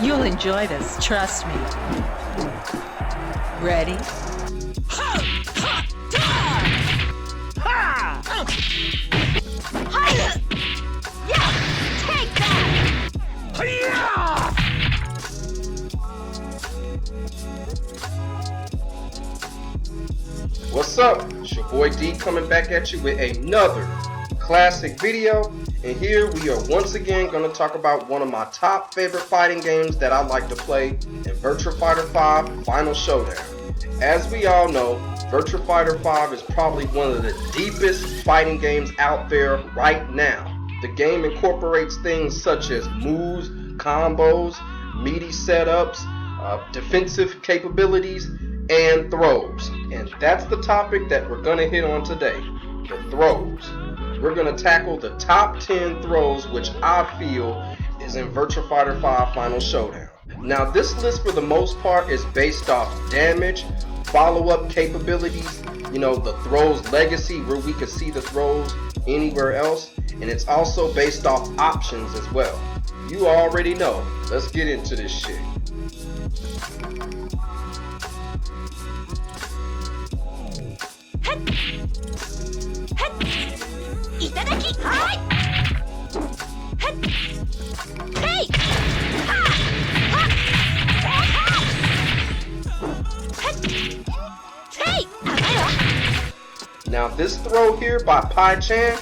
You'll enjoy this, trust me. Ready? What's up? It's your boy D coming back at you with another classic video, and here we are once again going to talk about one of my top favorite fighting games that I like to play in Virtua Fighter 5 Final Showdown. As we all know, Virtua Fighter 5 is probably one of the deepest fighting games out there right now. The game incorporates things such as moves, combos, meaty setups, defensive capabilities, and throws. And that's the topic that we're going to hit on today, the throws. We're going to tackle the top 10 throws which I feel is in Virtua Fighter 5 Final Showdown. Now this list for the most part is based off damage, follow-up capabilities, the throws legacy where we could see the throws anywhere else, and it's also based off options as well. You already know. Let's get into this shit. Now this throw here by Pai Chan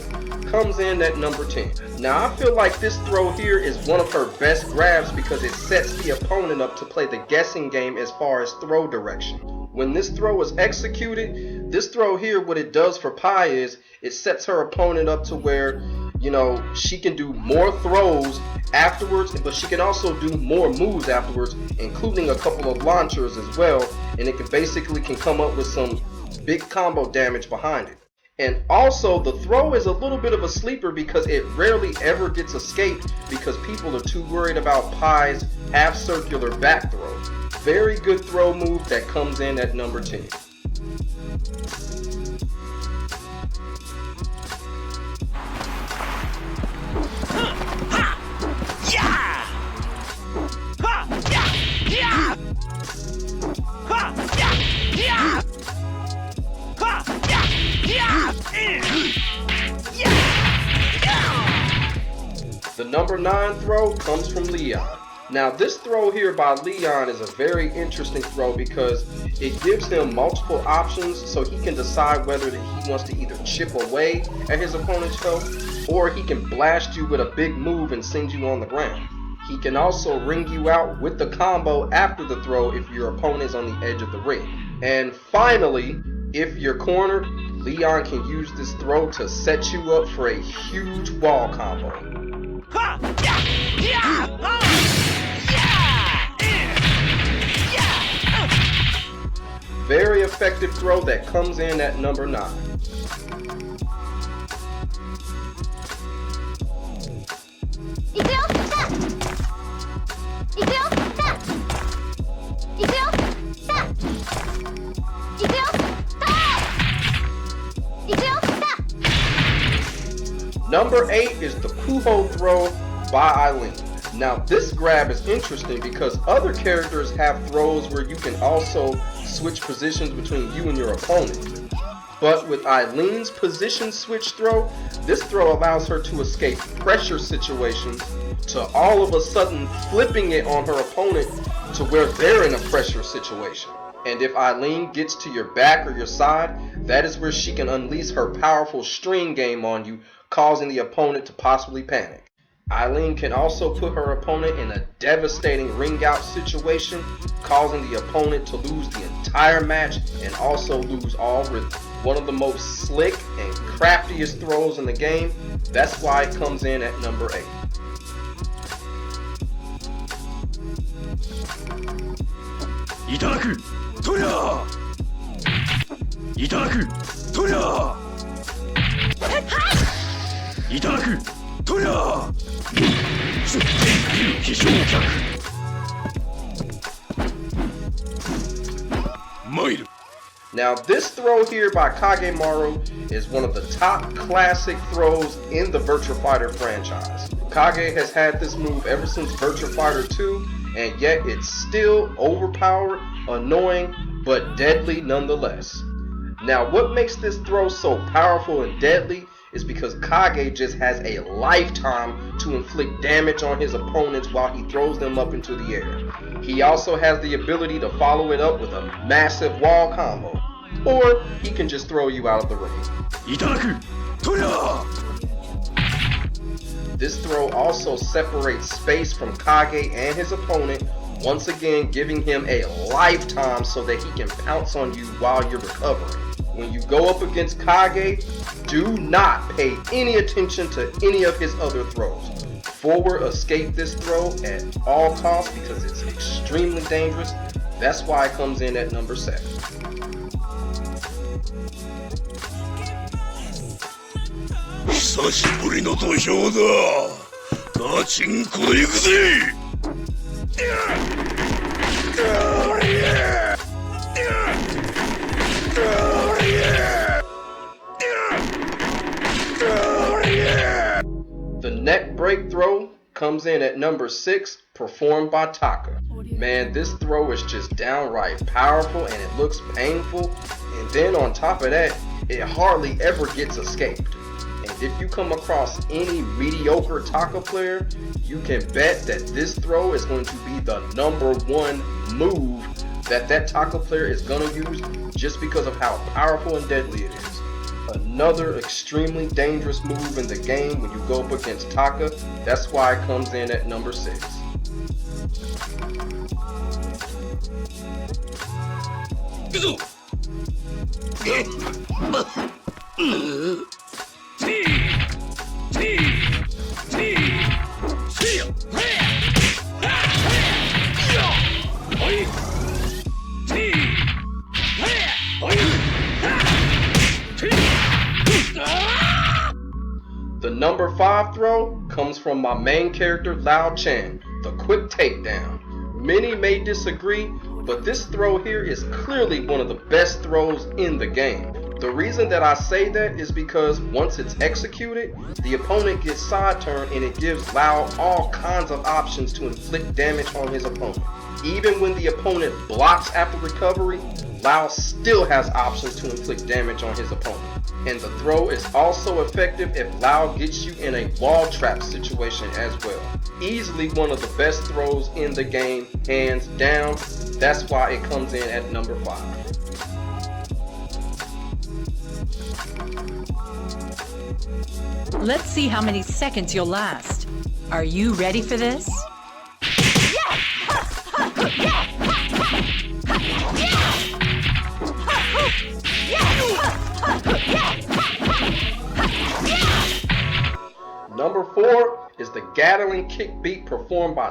comes in at number 10. Now I feel like this throw here is one of her best grabs because it sets the opponent up to play the guessing game as far as throw direction. When this throw is executed, this throw here, what it does for Pai is it sets her opponent up to where, she can do more throws afterwards, but she can also do more moves afterwards, including a couple of launchers as well, and it can come up with some big combo damage behind it. And also the throw is a little bit of a sleeper because it rarely ever gets escaped because people are too worried about Pai's half circular back throw. Very good throw move that comes in at number 10. The number 9 throw comes from Leon. Now this throw here by Leon is a very interesting throw because it gives him multiple options so he can decide whether he wants to either chip away at his opponent's health or he can blast you with a big move and send you on the ground. He can also ring you out with the combo after the throw if your opponent is on the edge of the ring. And finally, if you're cornered, Leon can use this throw to set you up for a huge wall combo. Very effective throw that comes in at number 9. Number 8 is the Kuho throw by Eileen. Now this grab is interesting because other characters have throws where you can also switch positions between you and your opponent. But with Eileen's position switch throw, this throw allows her to escape pressure situations to all of a sudden flipping it on her opponent to where they're in a pressure situation. And if Eileen gets to your back or your side, that is where she can unleash her powerful string game on you, causing the opponent to possibly panic. Eileen can also put her opponent in a devastating ring out situation, causing the opponent to lose the entire match and also lose all rhythm. One of the most slick and craftiest throws in the game. That's why it comes in at number 8. Itadaku, Toya! Itadaku, Toya! Itadaku, Toya! 非常客参る Now this throw here by Kagemaru is one of the top classic throws in the Virtua Fighter franchise. Kage has had this move ever since Virtua Fighter 2, and yet it's still overpowered, annoying, but deadly nonetheless. Now what makes this throw so powerful and deadly is because Kage just has a lifetime to inflict damage on his opponents while he throws them up into the air. He also has the ability to follow it up with a massive wall combo, or he can just throw you out of the ring. いただくトリャー This throw also separates space from Kage and his opponent, once again giving him a lifetime so that he can pounce on you while you're recovering. When you go up against Kage, do not pay any attention to any of his other throws. Forward escape this throw at all costs because it's extremely dangerous. That's why it comes in at number 7. 久しぶりの土俵だガチンコで行くぜ The neck break throw comes in at number 6, performed by Taka. Man, this throw is just downright powerful and it looks painful, and then on top of that, it hardly ever gets escaped. And if you come across any mediocre Taka player, you can bet that this throw is going to be the number 1 move that Taka player is going to use just because of how powerful and deadly it is. Another extremely dangerous move in the game when you go up against Taka. That's why it comes in at number 6. The number 5 throw comes from my main character Lau Chan, the quick takedown. Many may disagree, but this throw here is clearly one of the best throws in the game. The reason that I say that is because once it's executed, the opponent gets side turned and it gives Lau all kinds of options to inflict damage on his opponent. Even when the opponent blocks after recovery, Lau still has options to inflict damage on his opponent. And the throw is also effective if Lau gets you in a wall trap situation as well. Easily one of the best throws in the game, hands down. That's why it comes in at number 5. Let's see how many seconds you'll last. Are you ready for this? Number 4 is the Gatling kick beat performed by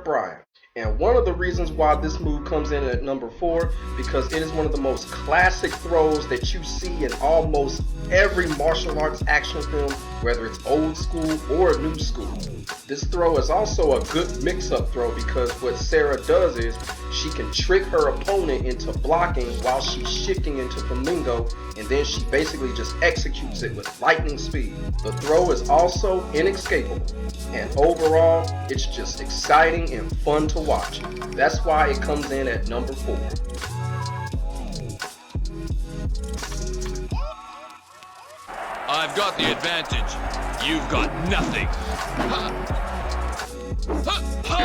Bryant. And one of the reasons why this move comes in at number 4 because it is one of the most classic throws that you see in almost every martial arts action film, whether it's old school or new school. This throw is also a good mix-up throw because what Sarah does is she can trick her opponent into blocking while she's shifting into flamingo, and then she basically just executes it with lightning speed. The throw is also inescapable, and overall, it's just exciting and fun to watch. That's why it comes in at number 4. I've got the advantage. You've got nothing. Ha! Ha! Ha!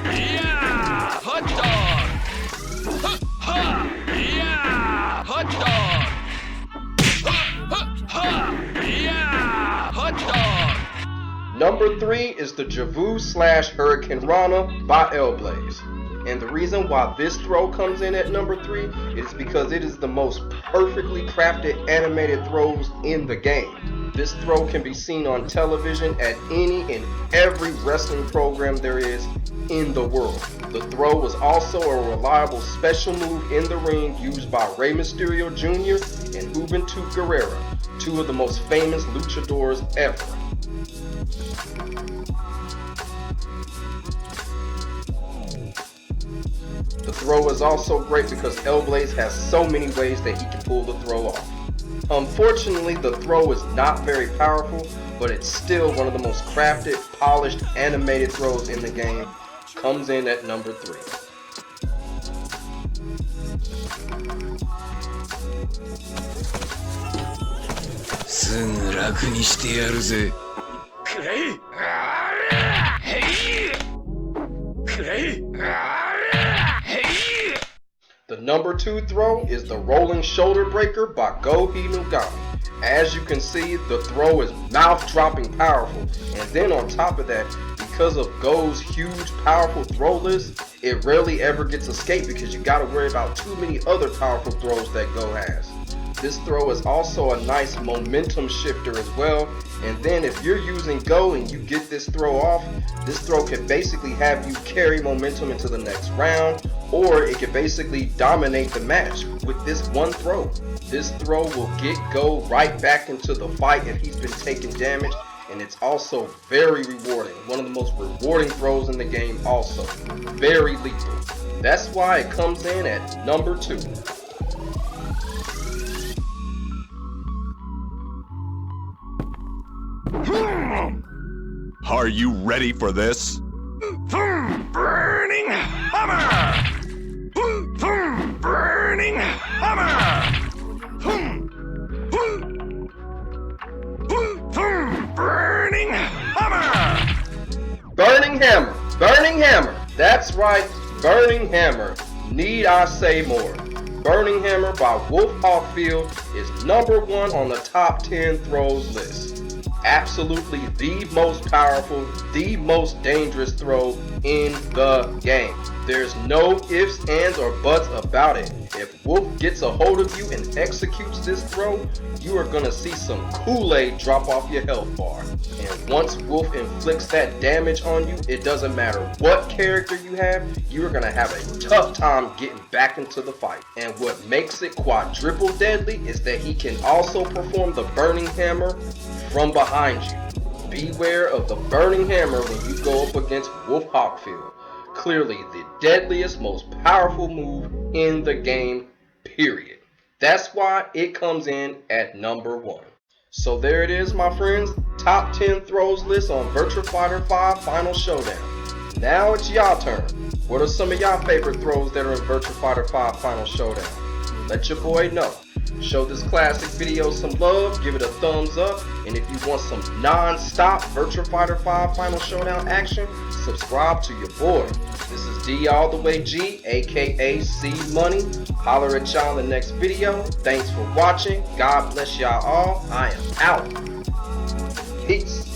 Yeah! Hot dog! Ha! Ha! Yeah! Hot dog! Ha! Ha! Ha! Yeah! Hot dog! Number 3 is the Javu / Hurricane Rana by L-Blaze. And the reason why this throw comes in at number 3 is because it is the most perfectly crafted animated throws in the game. This throw can be seen on television at any and every wrestling program there is in the world. The throw was also a reliable special move in the ring used by Rey Mysterio Jr. and Juventud Guerrera, 2 of the most famous luchadors ever. The throw is also great because L-Blaze has so many ways that he can pull the throw off. Unfortunately, the throw is not very powerful, but it's still one of the most crafted, polished, animated throws in the game. Comes in at number 3. The number 2 throw is the rolling shoulder breaker by Gohi Nugami. As you can see, the throw is mouth-dropping powerful, and then on top of that, because of Go's huge powerful throw list, it rarely ever gets escaped because you gotta worry about too many other powerful throws that Go has. This throw is also a nice momentum shifter as well, and then if you're using Go and you get this throw off, this throw can basically have you carry momentum into the next round, or it can basically dominate the match with this one throw. This throw will get Go right back into the fight if he's been taking damage, and it's also very rewarding. One of the most rewarding throws in the game also. Very lethal. That's why it comes in at number 2. Are you ready for this? Burning hammer! Burning hammer! Burning hammer! Burning hammer! Burning hammer! That's right, burning hammer. Need I say more? Burning hammer by Wolf Hockfield is number 1 on the top 10 throws list. Absolutely the most powerful, the most dangerous throw in the game. There's no ifs, ands, or buts about it. If Wolf gets a hold of you and executes this throw, you are gonna see some Kool-Aid drop off your health bar. And once Wolf inflicts that damage on you, it doesn't matter what character you have, you are gonna have a tough time getting back into the fight. And what makes it quadruple deadly is that he can also perform the burning hammer from behind you. Beware of the burning hammer when you go up against Wolf Hockfield. Clearly the deadliest, most powerful move in the game, period. That's why it comes in at number 1. So there it is, my friends. Top 10 throws list on Virtua Fighter 5 Final Showdown. Now it's y'all turn. What are some of y'all favorite throws that are in Virtua Fighter 5 Final Showdown? Let your boy know. Show this classic video some love, give it a thumbs up, and if you want some non-stop Virtua Fighter 5 Final Showdown action, subscribe to your boy. This is D all the way G, aka C Money. Holler at y'all in the next video. Thanks for watching. God bless y'all all. I am out. Peace.